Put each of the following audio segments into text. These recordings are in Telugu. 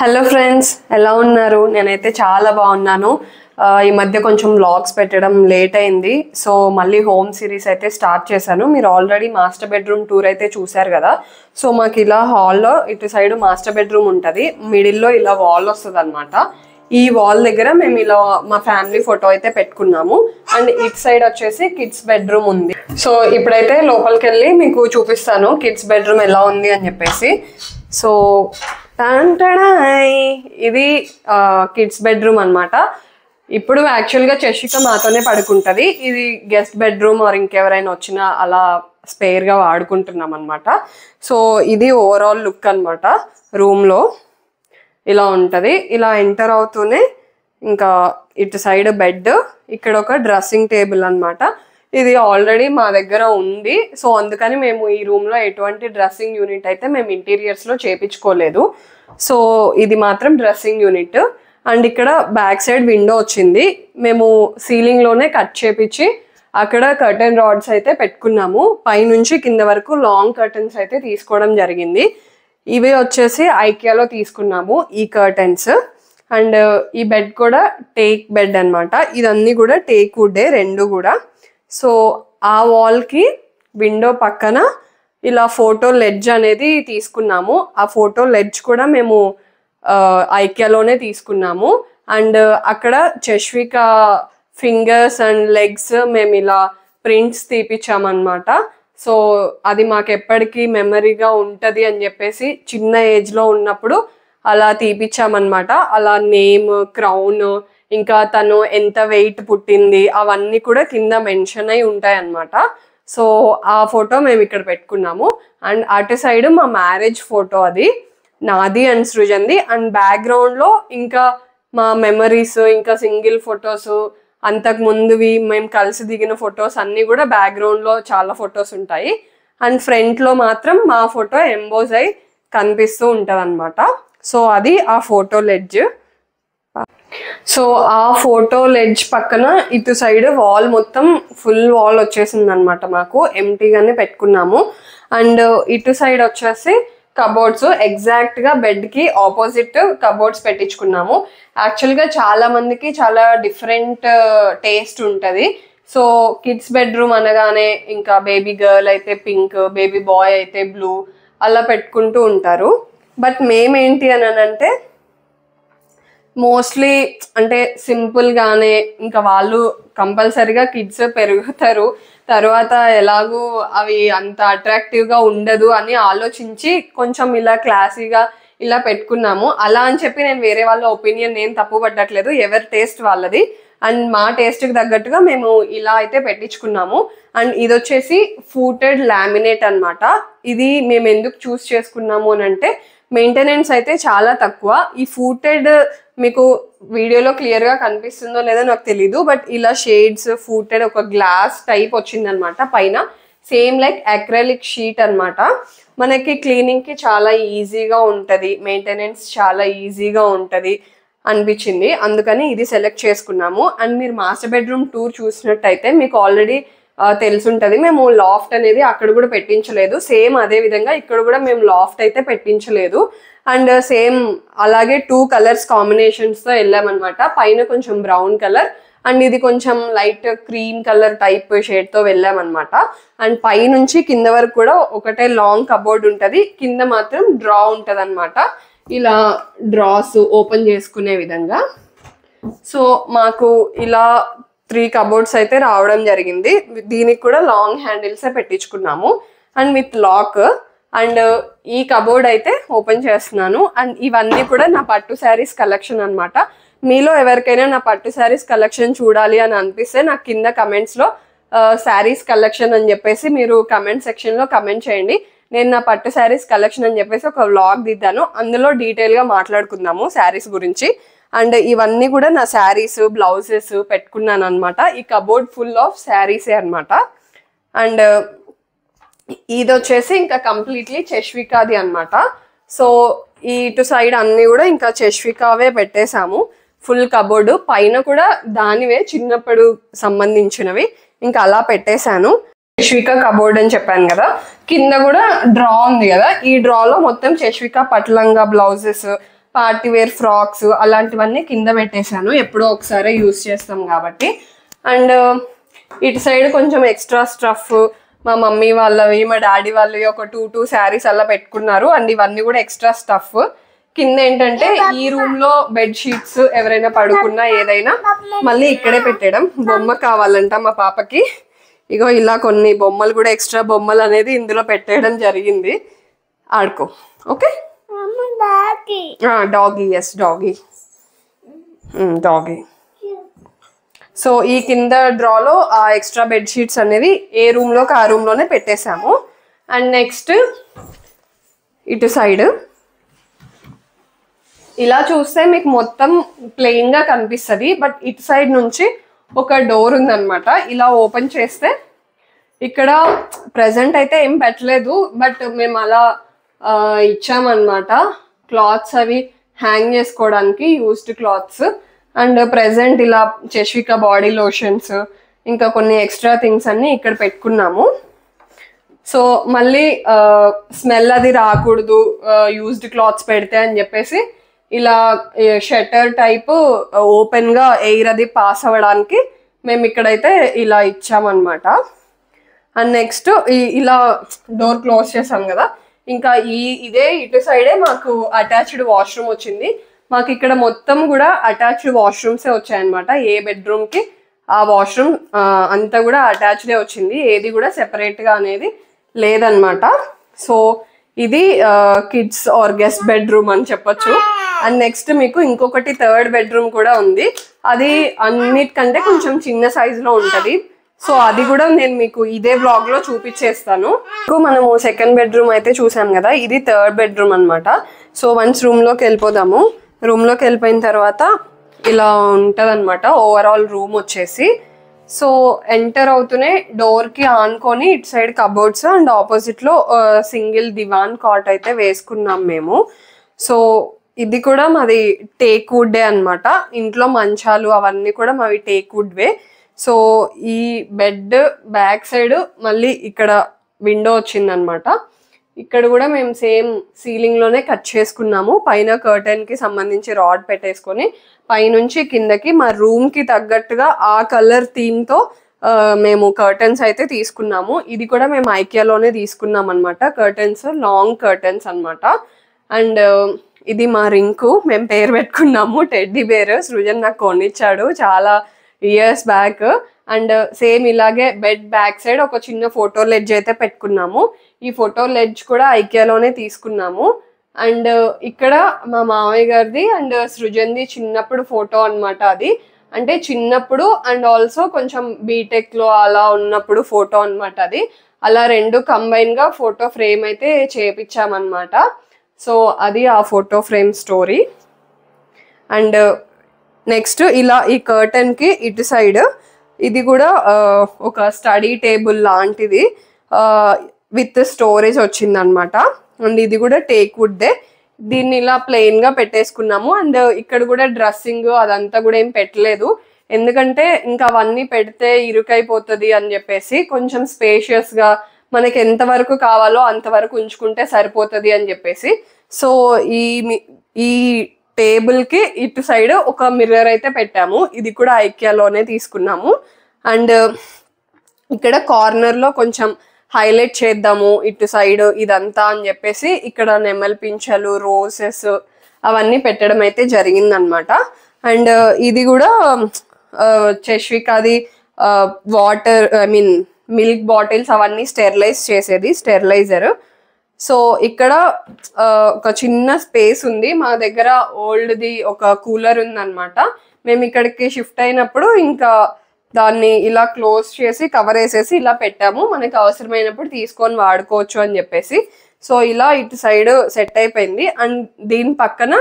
హలో ఫ్రెండ్స్, ఎలా ఉన్నారు? నేనైతే చాలా బాగున్నాను. ఈ మధ్య కొంచెం వ్లాగ్స్ పెట్టడం లేట్ అయింది. సో మళ్ళీ హోమ్ సిరీస్ అయితే స్టార్ట్ చేశాను. మీరు ఆల్రెడీ మాస్టర్ బెడ్రూమ్ టూర్ అయితే చూశారు కదా. సో మాకు ఇలా హాల్లో ఇటు సైడ్ మాస్టర్ బెడ్రూమ్ ఉంటుంది, మిడిల్లో ఇలా వాల్ వస్తుంది అనమాట. ఈ వాల్ దగ్గర మేము ఇలా మా ఫ్యామిలీ ఫోటో అయితే పెట్టుకున్నాము. అండ్ ఇటు సైడ్ వచ్చేసి కిడ్స్ బెడ్రూమ్ ఉంది. సో ఇప్పుడైతే లోపలికి వెళ్ళి మీకు చూపిస్తాను కిడ్స్ బెడ్రూమ్ ఎలా ఉంది అని చెప్పేసి. సో ఇది కిడ్స్ బెడ్రూమ్ అనమాట. ఇప్పుడు యాక్చువల్గా చషిక మాతోనే పడుకుంటుంది. ఇది గెస్ట్ బెడ్రూమ్ ఆర్ ఇంకెవరైనా వచ్చినా అలా స్పేర్గా వాడుకుంటున్నాం అనమాట. సో ఇది ఓవరాల్ లుక్ అనమాట. రూమ్లో ఇలా ఉంటుంది. ఇలా ఎంటర్ అవుతూనే ఇంకా ఇటు సైడ్ బెడ్, ఇక్కడ ఒక డ్రెస్సింగ్ టేబుల్ అనమాట. ఇది ఆల్రెడీ మా దగ్గర ఉంది. సో అందుకని మేము ఈ రూమ్లో ఎటువంటి డ్రెస్సింగ్ యూనిట్ అయితే మేము ఇంటీరియర్స్లో చేపించుకోలేదు. సో ఇది మాత్రం డ్రెస్సింగ్ యూనిట్. అండ్ ఇక్కడ బ్యాక్ సైడ్ విండో వచ్చింది. మేము సీలింగ్లోనే కట్ చేపించి అక్కడ కర్టెన్ రాడ్స్ అయితే పెట్టుకున్నాము. పైనుంచి కింద వరకు లాంగ్ కర్టన్స్ అయితే తీసుకోవడం జరిగింది. ఇవి వచ్చేసి ఐకియాలో తీసుకున్నాము ఈ కర్టన్స్. అండ్ ఈ బెడ్ కూడా టేక్ బెడ్ అనమాట. ఇదన్నీ కూడా టేక్ వుడ్డే రెండు కూడా. సో ఆ వాల్కి విండో పక్కన ఇలా ఫోటో లెడ్జ్ అనేది తీసుకున్నాము. ఆ ఫోటో లెడ్జ్ కూడా మేము ఐకియాలోనే తీసుకున్నాము. అండ్ అక్కడ చష్విక ఫింగర్స్ అండ్ లెగ్స్ మేము ఇలా ప్రింట్స్ తీపిచ్చామన్నమాట. సో అది మాకు ఎప్పటికీ మెమరీగా ఉంటుంది అని చెప్పేసి చిన్న ఏజ్లో ఉన్నప్పుడు అలా తీపిచ్చామన్నమాట. అలా నేమ్, క్రౌన్, ఇంకా తను ఎంత వెయిట్ పుట్టింది అవన్నీ కూడా కింద మెన్షన్ అయి ఉంటాయి అన్నమాట. సో ఆ ఫోటో మేము ఇక్కడ పెట్టుకున్నాము. అండ్ అటు సైడ్ మా మ్యారేజ్ ఫోటో, అది నాది అండ్ సృజన్ది. అండ్ బ్యాక్గ్రౌండ్లో ఇంకా మా మెమరీస్, ఇంకా సింగిల్ ఫొటోస్, అంతకు ముందువి మేము కలిసి దిగిన ఫొటోస్ అన్నీ కూడా బ్యాక్గ్రౌండ్లో చాలా ఫొటోస్ ఉంటాయి. అండ్ ఫ్రంట్లో మాత్రం మా ఫోటో ఎంబోజ్ అయి కనిపిస్తూ ఉంటుంది అనమాట. సో అది ఆ ఫోటో లెడ్జ్. సో ఆ ఫోటో లెడ్జ్ పక్కన ఇటు సైడ్ వాల్ మొత్తం ఫుల్ వాల్ వచ్చేసింది అనమాట. మాకు ఎంటీగానే పెట్టుకున్నాము. అండ్ ఇటు సైడ్ వచ్చేసి కబోర్డ్స్, ఎగ్జాక్ట్గా బెడ్కి ఆపోజిట్ కబోర్డ్స్ పెట్టించుకున్నాము. యాక్చువల్గా చాలా మందికి చాలా డిఫరెంట్ టేస్ట్ ఉంటుంది. సో కిడ్స్ బెడ్రూమ్ అనగానే ఇంకా బేబీ గర్ల్ అయితే పింక్, బేబీ బాయ్ అయితే బ్లూ అలా పెట్టుకుంటూ ఉంటారు. బట్ మేమేంటి అని అంటే మోస్ట్లీ అంటే సింపుల్గానే, ఇంకా వాళ్ళు కంపల్సరీగా కిడ్స్ పెరుగుతారు, తర్వాత ఎలాగూ అవి అంత అట్రాక్టివ్గా ఉండదు అని ఆలోచించి కొంచెం ఇలా క్లాసీగా ఇలా పెట్టుకున్నాము. అలా అని చెప్పి నేను వేరే వాళ్ళ ఒపీనియన్ నేను తప్పు పట్టట్లేదు, ఎవరి టేస్ట్ వాళ్ళది. అండ్ మా టేస్ట్కి తగ్గట్టుగా మేము ఇలా అయితే పెట్టించుకున్నాము. అండ్ ఇది వచ్చేసి ఫూటెడ్ లామినేట్ అనమాట. ఇది మేము ఎందుకు చూస్ చేసుకున్నాము అని అంటే మెయింటెనెన్స్ అయితే చాలా తక్కువ. ఈ ఫూటెడ్ మీకు వీడియోలో క్లియర్గా కనిపిస్తుందో లేదో నాకు తెలీదు, బట్ ఇలా షేడ్స్ ఫూటెడ్ ఒక గ్లాస్ టైప్ వచ్చిందనమాట పైన, సేమ్ లైక్ అక్రిలిక్ షీట్ అనమాట. మనకి క్లీనింగ్కి చాలా ఈజీగా ఉంటుంది, మెయింటెనెన్స్ చాలా ఈజీగా ఉంటుంది అనిపించింది, అందుకని ఇది సెలెక్ట్ చేసుకున్నాము. అండ్ మీరు మాస్టర్ బెడ్రూమ్ టూర్ చూసినట్టయితే మీకు ఆల్రెడీ తెలుసుంటుంది, మేము లాఫ్ట్ అనేది అక్కడ కూడా పెట్టించలేదు. సేమ్ అదే విధంగా ఇక్కడ కూడా మేము లాఫ్ట్ అయితే పెట్టించలేదు. అండ్ సేమ్ అలాగే 2 కలర్స్ కాంబినేషన్స్తో వెళ్ళామన్నమాట. పైన కొంచెం బ్రౌన్ కలర్ అండ్ ఇది కొంచెం లైట్ క్రీమ్ కలర్ టైప్ షేడ్తో వెళ్ళామన్నమాట. అండ్ పైనుంచి కింద వరకు కూడా ఒకటే లాంగ్ కబోర్డ్ ఉంటుంది, కింద మాత్రం డ్రా ఉంటుంది అనమాట. ఇలా డ్రాస్ ఓపెన్ చేసుకునే విధంగా. సో మాకు ఇలా 3 కబోర్డ్స్ అయితే రావడం జరిగింది. దీనికి కూడా లాంగ్ హ్యాండిల్సే పెట్టించుకున్నాము అండ్ విత్ లాక్. అండ్ ఈ కబోర్డ్ అయితే ఓపెన్ చేస్తున్నాను. అండ్ ఇవన్నీ కూడా నా పట్టు శారీస్ కలెక్షన్ అనమాట. మీలో ఎవరికైనా నా పట్టు శారీస్ కలెక్షన్ చూడాలి అని అనిపిస్తే నాకు కింద కమెంట్స్లో శారీస్ కలెక్షన్ అని చెప్పేసి మీరు కమెంట్ సెక్షన్లో కమెంట్ చేయండి. నేను నా పట్టు శారీస్ కలెక్షన్ అని చెప్పేసి ఒక వ్లాగ్ దిద్దాను, అందులో డీటెయిల్గా మాట్లాడుకుందాము శారీస్ గురించి. అండ్ ఇవన్నీ కూడా నా శారీస్, బ్లౌజెస్ పెట్టుకున్నాను అనమాట. ఈ కబోర్డ్ ఫుల్ ఆఫ్ శారీసే అనమాట. అండ్ ఇది వచ్చేసి ఇంకా కంప్లీట్లీ చష్వికాది అనమాట. సో ఈ ఇటు సైడ్ అన్నీ కూడా ఇంకా చష్వికావే పెట్టేశాము. ఫుల్ కబోర్డు పైన కూడా దానివే చిన్నప్పుడు సంబంధించినవి ఇంకా అలా పెట్టేశాను. చష్విక కబోర్డ్ అని చెప్పాను కదా, కింద కూడా డ్రా ఉంది కదా, ఈ డ్రాలో మొత్తం చష్విక పట్లంగా బ్లౌజెస్ పార్టీ వేర్ ఫ్రాక్స్ అలాంటివన్నీ కింద పెట్టేశాను, ఎప్పుడో ఒకసారి యూస్ చేస్తాం కాబట్టి. అండ్ ఇటు సైడ్ కొంచెం ఎక్స్ట్రా స్టఫ్ మా మమ్మీ వాళ్ళవి మా డాడీ వాళ్ళవి ఒక టూ శారీస్ అలా పెట్టుకున్నారు. అండ్ ఇవన్నీ కూడా ఎక్స్ట్రా స్టఫ్. కింద ఏంటంటే ఈ రూమ్ లో బెడ్ షీట్స్ ఎవరైనా పడుకున్నా ఏదైనా మళ్ళీ ఇక్కడే పెట్టడం. బొమ్మ కావాలంట మా పాపకి, ఇగో ఇలా కొన్ని బొమ్మలు కూడా ఎక్స్ట్రా బొమ్మలు అనేది ఇందులో పెట్టేయడం జరిగింది. ఆడుకో. Okay doggy, yes doggy, doggy. So ఈ కింద డ్రాలో ఆ ఎక్స్ట్రా బెడ్ షీట్స్ అనేది ఏ రూమ్లోకి ఆ రూమ్లోనే పెట్టేశాము. అండ్ నెక్స్ట్ ఇటు సైడ్ ఇలా చూస్తే మీకు మొత్తం ప్లెయిన్గా కనిపిస్తుంది, బట్ ఇటు సైడ్ నుంచి ఒక డోర్ ఉందన్నమాట. ఇలా ఓపెన్ చేస్తే ఇక్కడ ప్రజెంట్ అయితే ఏం పెట్టలేదు, బట్ మేము అలా ఇచ్చామన్నమాట. క్లాత్స్ అవి హ్యాంగ్ చేసుకోవడానికి యూస్డ్ క్లాత్స్. అండ్ ప్రెజెంట్ ఇలా చష్విక బాడీ లోషన్స్ ఇంకా కొన్ని ఎక్స్ట్రా థింగ్స్ అన్ని ఇక్కడ పెట్టుకున్నాము. సో మళ్ళీ స్మెల్ అది రాకూడదు యూస్డ్ క్లాత్స్ పెడితే అని చెప్పేసి ఇలా షట్టర్ టైప్ ఓపెన్గా ఎయిర్ అది పాస్ అవ్వడానికి మేము ఇక్కడైతే ఇలా ఇచ్చామన్నమాట. అండ్ నెక్స్ట్ ఇలా డోర్ క్లోజ్ చేసాం కదా, ఇంకా ఇదే ఇటు సైడే మాకు అటాచ్డ్ వాష్రూమ్ వచ్చింది. మాకు ఇక్కడ మొత్తం కూడా అటాచ్డ్ వాష్రూమ్సే వచ్చాయన్నమాట. ఏ బెడ్రూమ్కి ఆ వాష్రూమ్ అంతా కూడా అటాచ్డే వచ్చింది, ఏది కూడా సెపరేట్గా అనేది లేదన్నమాట. సో ఇది కిడ్స్ ఆర్ గెస్ట్ బెడ్రూమ్ అని చెప్పొచ్చు. అండ్ నెక్స్ట్ మీకు ఇంకొకటి థర్డ్ బెడ్రూమ్ కూడా ఉంది, అది అన్నిటికంటే కొంచెం చిన్న సైజులో ఉంటుంది. సో అది కూడా నేను మీకు ఇదే బ్లాగ్ లో చూపించేస్తాను. మనము సెకండ్ బెడ్రూమ్ అయితే చూసాం కదా, ఇది థర్డ్ బెడ్రూమ్ అనమాట. సో వన్స్ రూమ్లోకి వెళ్ళిపోదాము. రూమ్లోకి వెళ్ళిపోయిన తర్వాత ఇలా ఉంటుంది అనమాట ఓవరాల్ రూమ్ వచ్చేసి. సో ఎంటర్ అవుతూనే డోర్కి ఆనుకొని ఇటు సైడ్ కబోర్డ్స్ అండ్ ఆపోజిట్లో సింగిల్ దివాన్ కాట్ అయితే వేసుకున్నాం మేము. సో ఇది కూడా మాది టేక్ వుడ్డే అనమాట. ఇంట్లో మంచాలు అవన్నీ కూడా మావి టేక్ వుడ్వే. సో ఈ బెడ్ బ్యాక్ సైడ్ మళ్ళీ ఇక్కడ విండో వచ్చిందనమాట. ఇక్కడ కూడా మేము సేమ్ సీలింగ్లోనే కట్ చేసుకున్నాము. పైన కర్టెన్కి సంబంధించి రాడ్ పెట్టేసుకొని పైనుంచి కిందకి మా రూమ్కి తగ్గట్టుగా ఆ కలర్ థీమ్తో మేము కర్టెన్స్ అయితే తీసుకున్నాము. ఇది కూడా మేము ఐకియాలోనే తీసుకున్నాం అనమాట. కర్టెన్స్ లాంగ్ కర్టెన్స్ అనమాట. అండ్ ఇది మా రింకు, మేము పేరు పెట్టుకున్నాము టెడ్డీ బేర్. సృజన్ నాకు కొనిచ్చాడు చాలా ఇయర్స్ బ్యాక్. అండ్ సేమ్ ఇలాగే బెడ్ బ్యాక్ సైడ్ ఒక చిన్న ఫోటో లెడ్జ్ అయితే పెట్టుకున్నాము. ఈ ఫోటో లెడ్జ్ కూడా ఐకియాలోనే తీసుకున్నాము. అండ్ ఇక్కడ మా మామయ్య గారిది అండ్ సృజన్ది చిన్నప్పుడు ఫోటో అనమాట. అది అంటే చిన్నప్పుడు అండ్ ఆల్సో కొంచెం బీటెక్లో అలా ఉన్నప్పుడు ఫోటో అనమాట. అది అలా రెండు కంబైన్గా ఫోటో ఫ్రేమ్ అయితే చేపించామన్నమాట. సో అది ఆ photo frame story. And next ఇలా ఈ కర్టెన్కి ఇటు సైడ్ ఇది కూడా ఒక స్టడీ టేబుల్ లాంటిది విత్ స్టోరేజ్ వచ్చిందనమాట. అండ్ ఇది కూడా టేక్ వుడ్డే. దీన్ని ఇలా ప్లెయిన్గా పెట్టేసుకున్నాము. అండ్ ఇక్కడ కూడా డ్రెస్సింగ్ అదంతా కూడా ఏం పెట్టలేదు, ఎందుకంటే ఇంకా అవన్నీ పెడితే ఇరుకైపోతుంది అని చెప్పేసి కొంచెం స్పేషియస్గా మనకి ఎంతవరకు కావాలో అంతవరకు ఉంచుకుంటే సరిపోతుంది అని చెప్పేసి. సో ఈ టేబుల్కి ఇటు సైడ్ ఒక మిర్రర్ అయితే పెట్టాము. ఇది కూడా ఐకియాలోనే తీసుకున్నాము. అండ్ ఇక్కడ కార్నర్లో కొంచెం హైలైట్ చేద్దాము ఇటు సైడ్ ఇదంతా అని చెప్పేసి ఇక్కడ నెమల్ పింఛలు రోసెస్ అవన్నీ పెట్టడం అయితే జరిగిందనమాట. అండ్ ఇది కూడా చష్వికాది వాటర్ మిల్క్ బాటిల్స్ అవన్నీ స్టెరిలైజ్ చేసేది స్టెరిలైజర్. సో ఇక్కడ ఒక చిన్న స్పేస్ ఉంది మా దగ్గర. ఓల్డ్ది ఒక కూలర్ ఉందన్నమాట. మేము ఇక్కడికి షిఫ్ట్ అయినప్పుడు ఇంకా దాన్ని ఇలా క్లోజ్ చేసి కవర్ వేసేసి ఇలా పెట్టాము, మనకి అవసరమైనప్పుడు తీసుకొని వాడుకోవచ్చు అని చెప్పేసి. సో ఇలా ఇటు సైడ్ సెట్ అయిపోయింది. అండ్ దీని పక్కన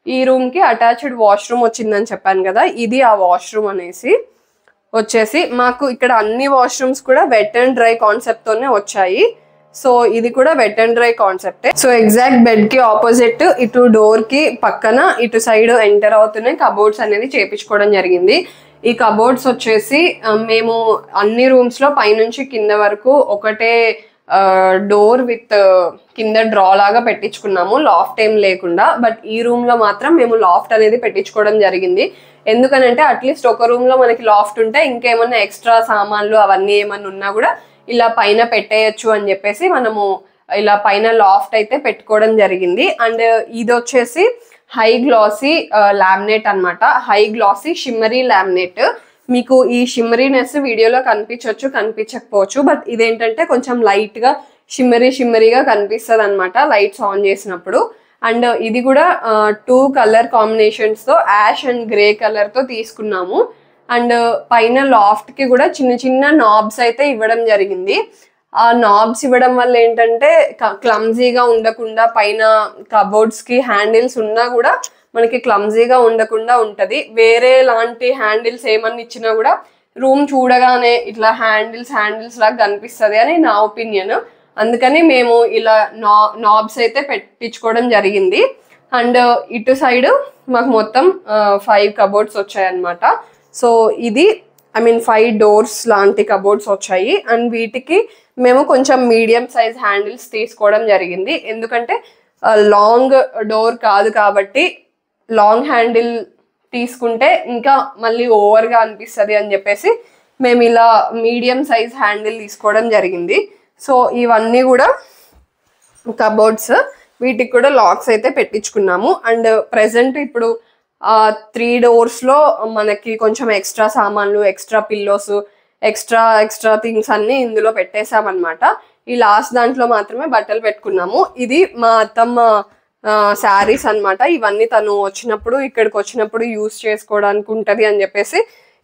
ఈ రూమ్కి అటాచ్డ్ వాష్రూమ్ వచ్చిందని చెప్పాను కదా, ఇది ఆ వాష్రూమ్ అనేసి వచ్చేసి మాకు ఇక్కడ అన్ని వాష్రూమ్స్ కూడా వెట్ అండ్ డ్రై కాన్సెప్ట్తోనే వచ్చాయి. సో ఇది కూడా వెట్ అండ్ డ్రై కాన్సెప్టే. సో ఎగ్జాక్ట్ బెడ్కి ఆపోజిట్ ఇటు డోర్కి పక్కన ఇటు సైడ్ ఎంటర్ అవుతూనే కబోర్డ్స్ అనేది చేపించుకోవడం జరిగింది. ఈ కబోర్డ్స్ వచ్చేసి మేము అన్ని రూమ్స్లో పైనుంచి కింద వరకు ఒకటే డోర్ విత్ కింద డ్రా లాగా పెట్టించుకున్నాము, లాఫ్ట్ ఏం లేకుండా. బట్ ఈ రూమ్ లో మాత్రం మేము లాఫ్ట్ అనేది పెట్టించుకోవడం జరిగింది. ఎందుకనంటే అట్లీస్ట్ ఒక రూమ్ లో మనకి లాఫ్ట్ ఉంటే ఇంకేమన్నా ఎక్స్ట్రా సామాన్లు అవన్నీ ఏమన్నా ఉన్నా కూడా ఇలా పైన పెట్టేయచ్చు అని చెప్పేసి మనము ఇలా పైన లాఫ్ట్ అయితే పెట్టుకోవడం జరిగింది. అండ్ ఇది వచ్చేసి హై గ్లాసీ లామినేట్ అన్నమాట, హై గ్లాసీ షిమ్మరీ లామినేట్. మీకు ఈ షిమ్మరీనెస్ వీడియోలో కనిపించవచ్చు, కనిపించకపోవచ్చు. బట్ ఇదేంటంటే కొంచెం లైట్ గా షిమ్మరీగా కనిపిస్తుంది అనమాట లైట్స్ ఆన్ చేసినప్పుడు. అండ్ ఇది కూడా 2 కలర్ కాంబినేషన్స్ తో యాష్ అండ్ గ్రే కలర్ తో తీసుకున్నాము. అండ్ పైన లాఫ్ట్ కి కూడా చిన్న చిన్న నాబ్స్ అయితే ఇవ్వడం జరిగింది. ఆ నాబ్స్ ఇవ్వడం వల్ల ఏంటంటే క్లమ్జీగా ఉండకుండా, పైన కబోర్డ్స్ కి హ్యాండిల్స్ ఉన్నా కూడా మనకి క్లమ్జీగా ఉండకుండా ఉంటది. వేరే లాంటి హ్యాండిల్స్ ఏమన్నా ఇచ్చినా కూడా రూమ్ చూడగానే ఇట్లా హ్యాండిల్స్ లాగా కనిపిస్తుంది అని నా ఒపీనియన్. అందుకని మేము ఇలా నాబ్స్ అయితే పెట్టించుకోవడం జరిగింది. అండ్ ఇటు సైడ్ మాకు మొత్తం 5 కబోర్డ్స్ వచ్చాయన్నమాట. సో ఇది 5 డోర్స్ లాంటి కబోర్డ్స్ వచ్చాయి. అండ్ వీటికి మేము కొంచెం మీడియం సైజ్ హ్యాండిల్స్ తీసుకోవడం జరిగింది. ఎందుకంటే లాంగ్ డోర్ కాదు కాబట్టి లాంగ్ హ్యాండిల్ తీసుకుంటే ఇంకా మళ్ళీ ఓవర్గా అనిపిస్తుంది అని చెప్పేసి మేము ఇలా మీడియం సైజ్ హ్యాండిల్ తీసుకోవడం జరిగింది. సో ఇవన్నీ కూడా కబోర్డ్స్, వీటికి కూడా లాక్స్ అయితే పెట్టించుకున్నాము. అండ్ ప్రెసెంట్ ఇప్పుడు 3 డోర్స్లో మనకి కొంచెం ఎక్స్ట్రా సామాన్లు, ఎక్స్ట్రా పిల్లోస్, ఎక్స్ట్రా థింగ్స్ అన్నీ ఇందులో పెట్టేసామన్నమాట. ఈ లాస్ట్ దాంట్లో మాత్రమే బట్టలు పెట్టుకున్నాము. ఇది మా అత్తమ్మ శారీస్ అన్నమాట. ఇవన్నీ తను ఇక్కడికి వచ్చినప్పుడు యూస్ చేసుకోవడానికి ఉంటుంది అని చెప్పేసి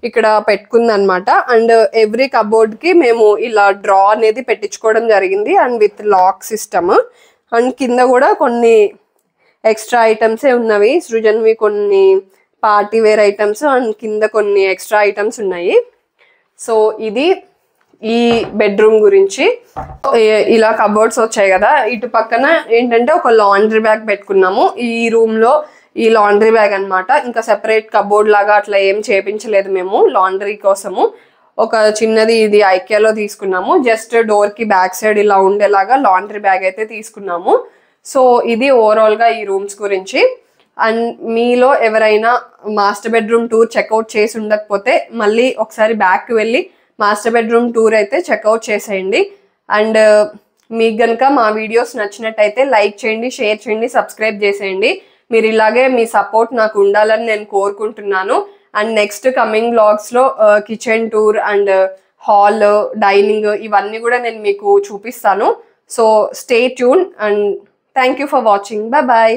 ఇక్కడ పెట్టుకుందనమాట. అండ్ ఎవ్రీ కబోర్డ్ కి మేము ఇలా డ్రా అనేది పెట్టించుకోవడం జరిగింది and with lock system. And కింద కూడా కొన్ని ఎక్స్ట్రా ఐటమ్సే ఉన్నవి, సృజన్వి కొన్ని పార్టీ వేర్ ఐటమ్స్ అండ్ కింద కొన్ని ఎక్స్ట్రా ఐటమ్స్ ఉన్నాయి. సో ఇది ఈ బెడ్రూమ్ గురించి. ఇలా కబోర్డ్స్ వచ్చాయి కదా, ఇటు పక్కన ఏంటంటే ఒక లాండ్రీ బ్యాగ్ పెట్టుకున్నాము. ఈ రూమ్ లో ఈ లాండ్రీ బ్యాగ్ అన్నమాట. ఇంకా సెపరేట్ కబోర్డ్ లాగా అట్లా ఏం చేపించలేదు మేము లాండ్రీ కోసము. ఒక చిన్నది ఇది ఐకియాలో తీసుకున్నాము, జస్ట్ డోర్ కి బ్యాక్ సైడ్ ఇలా ఉండేలాగా లాండ్రీ బ్యాగ్ అయితే తీసుకున్నాము. సో ఇది ఓవరాల్ గా ఈ రూమ్స్ గురించి. అండ్ మీలో ఎవరైనా మాస్టర్ బెడ్రూమ్ టూర్ చెక్అవుట్ చేసి ఉండకపోతే మళ్ళీ ఒకసారి బ్యాక్ వెళ్ళి మాస్టర్ బెడ్రూమ్ టూర్ అయితే చెక్అవుట్ చేసేయండి. అండ్ మీకు కనుక మా వీడియోస్ నచ్చినట్టయితే లైక్ చేయండి, షేర్ చేయండి, సబ్స్క్రైబ్ చేసేయండి. మీరు ఇలాగే మీ సపోర్ట్ నాకు ఉండాలని నేను కోరుకుంటున్నాను. అండ్ నెక్స్ట్ కమింగ్ బ్లాగ్స్లో kitchen tour and hall, dining ఇవన్నీ కూడా నేను మీకు చూపిస్తాను. So stay tune and thank you for watching. Bye.